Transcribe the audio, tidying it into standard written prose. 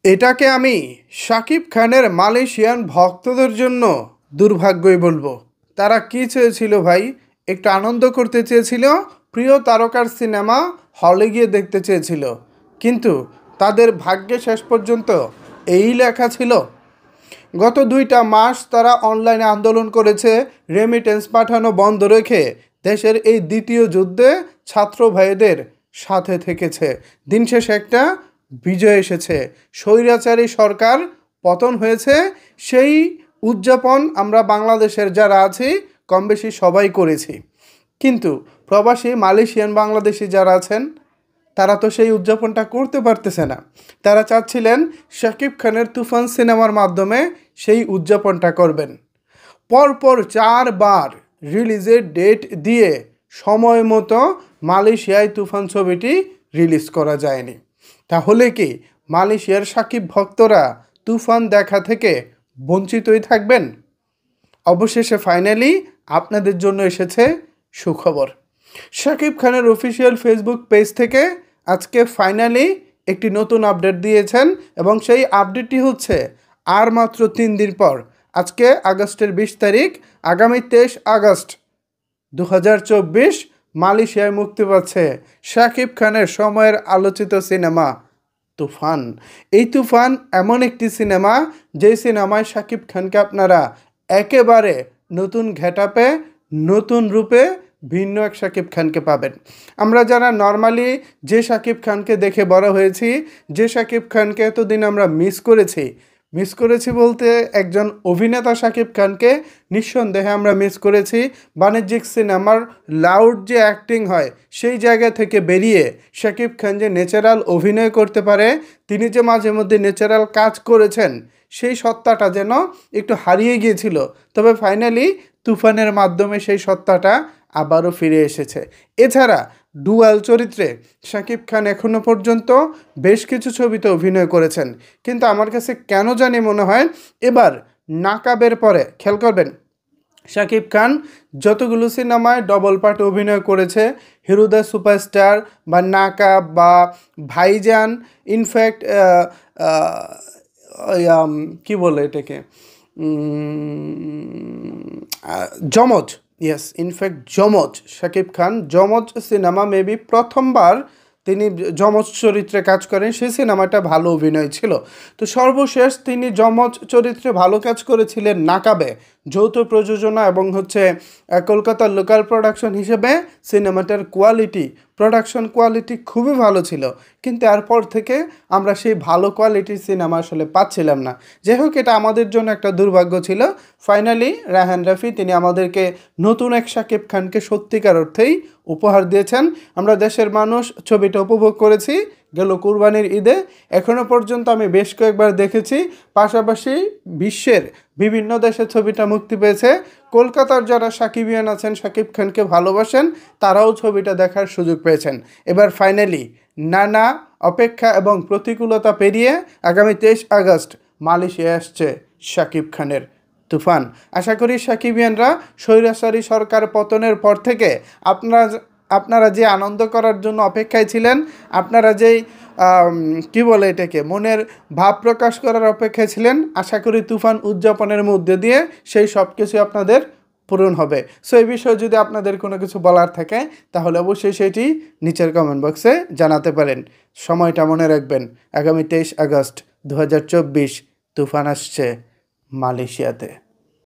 এটাকে আমি শাকিব খানের মালয়েশিয়ান ভক্তদের জন্য দুর্ভাগ্যই বলবো। তারা কি চেয়েছিল ভাই? একটু আনন্দ করতে চেয়েছিল, প্রিয় তারকার সিনেমা হলে গিয়ে দেখতে চেয়েছিল, কিন্তু তাদের ভাগ্যে শেষ পর্যন্ত এই লেখা ছিল। গত 2টা মাস তারা অনলাইনে আন্দোলন করেছে, রেমিটেন্স পাঠানো বন্ধ রেখে দেশের এই দ্বিতীয় যুদ্ধে ছাত্র ভাইদের সাথে থেকেছে। দিন শেষে একটা বিজয় এসেছে, স্বৈরাচারী সরকার পতন হয়েছে। সেই উদযাপন আমরা বাংলাদেশের যারা আছি কম বেশি সবাই করেছি, কিন্তু প্রবাসী মালয়েশিয়ান বাংলাদেশি যারা আছেন তারা তো সেই উদযাপনটা করতে পারতেছে না। তারা চাচ্ছিলেন শাকিব খানের তুফান সিনেমার মাধ্যমে সেই উদযাপনটা করবেন। পরপর 4বার রিলিজের ডেট দিয়ে সময় মতো মালয়েশিয়ায় তুফান ছবিটি রিলিজ করা যায়নি। তাহলে কি মালয়েশিয়ার শাকিব ভক্তরা তুফান দেখা থেকে বঞ্চিতই থাকবেন? অবশেষে ফাইনালি আপনাদের জন্য এসেছে সুখবর। শাকিব খানের অফিসিয়াল ফেসবুক পেজ থেকে আজকে ফাইনালি একটি নতুন আপডেট দিয়েছেন, এবং সেই আপডেটটি হচ্ছে আর মাত্র 3 দিন পর, আজকে আগস্টের 20 তারিখ, আগামী 23 আগস্ট 2024 মালয়েশিয়ায় মুক্তি পাচ্ছে শাকিব খানের সময়ের আলোচিত সিনেমা তুফান। এই তুফান এমন একটি সিনেমা, যে সিনেমায় শাকিব খানকে আপনারা একেবারে নতুন ঘেটাপে, নতুন রূপে, ভিন্ন এক শাকিব খানকে পাবেন। আমরা যারা নর্মালি যে শাকিব খানকে দেখে বড় হয়েছি, যে শাকিব খানকে এতদিন আমরা মিস করেছি বলতে একজন অভিনেতা শাকিব খানকে নিঃসন্দেহে আমরা মিস করেছি। বাণিজ্যিক সিনেমার লাউড যে অ্যাক্টিং হয় সেই জায়গা থেকে বেরিয়ে শাকিব খান যে ন্যাচারাল অভিনয় করতে পারে, তিনি যে মাঝে মধ্যে ন্যাচারাল কাজ করেছেন, সেই সত্তাটা যেন একটু হারিয়ে গিয়েছিল। তবে ফাইনালি তুফানের মাধ্যমে সেই সত্তাটা আবারও ফিরে এসেছে। এছাড়া ডুয়াল চরিত্রে শাকিব খান এখনও পর্যন্ত বেশ কিছু ছবিতে অভিনয় করেছেন, কিন্তু আমার কাছে কেন জানি মনে হয় এবার নাকাবের পরে, খেয়াল করবেন, শাকিব খান যতগুলো সিনেমায় ডবল পার্টে অভিনয় করেছে, হিরো দ্য সুপারস্টার বা নাকাব বা ভাইজান, ইনফ্যাক্ট কি বলে এটাকে, যমজ, ইয়েস, ইনফ্যাক্ট যমজ, শাকিব খান যমজ সিনেমা মেবি প্রথমবার তিনি যমজ চরিত্রে কাজ করেন, সেই সিনেমাটা ভালো অভিনয় ছিল। তো সর্বশেষ তিনি যমজ চরিত্রে ভালো কাজ করেছিলেন নাকাবে, যৌথ প্রযোজনা এবং কলকাতার লোকাল প্রোডাকশন হিসেবে সিনেমাটার প্রোডাকশন কোয়ালিটি খুবই ভালো ছিল, কিন্তু এরপর থেকে আমরা সেই ভালো কোয়ালিটির সিনেমা আসলে পাচ্ছিলাম না। যাই হোক, এটা আমাদের জন্য একটা দুর্ভাগ্য ছিল। ফাইনালি রায়হান রাফি তিনি আমাদেরকে নতুন এক শাকিব খানকে সত্যিকার অর্থেই উপহার দিয়েছেন। আমরা দেশের মানুষ ছবিটা উপভোগ করেছি গেল কুরবানির ঈদে। এখনও পর্যন্ত আমি বেশ কয়েকবার দেখেছি, পাশাপাশি বিশ্বের বিভিন্ন দেশে ছবিটা মুক্তি পেয়েছে। কলকাতার যারা সাকিবিয়ান আছেন, শাকিব খানকে ভালোবাসেন, তারাও ছবিটা দেখার সুযোগ পেয়েছেন। এবার ফাইনালি নানা অপেক্ষা এবং প্রতিকূলতা পেরিয়ে আগামী 23 আগস্ট মালয়েশিয়ায় আসছে শাকিব খানের তুফান। আশা করি সাকিবিয়ানরা স্বৈরাচারী সরকার পতনের পর থেকে আপনারা যে আনন্দ করার জন্য অপেক্ষায় ছিলেন, আপনারা যেই কি বলে এটাকে, মনের ভাব প্রকাশ করার অপেক্ষায় ছিলেন, আশা করি তুফান উদযাপনের মধ্যে দিয়ে সেই সব কিছু আপনাদের পূরণ হবে। সো এই বিষয়ে যদি আপনাদের কোনো কিছু বলার থাকে তাহলে অবশ্যই সেটি নিচের কমেন্ট বক্সে জানাতে পারেন। সময়টা মনে রাখবেন, আগামী 23 আগস্ট 2024 তুফান আসছে মালয়েশিয়াতে।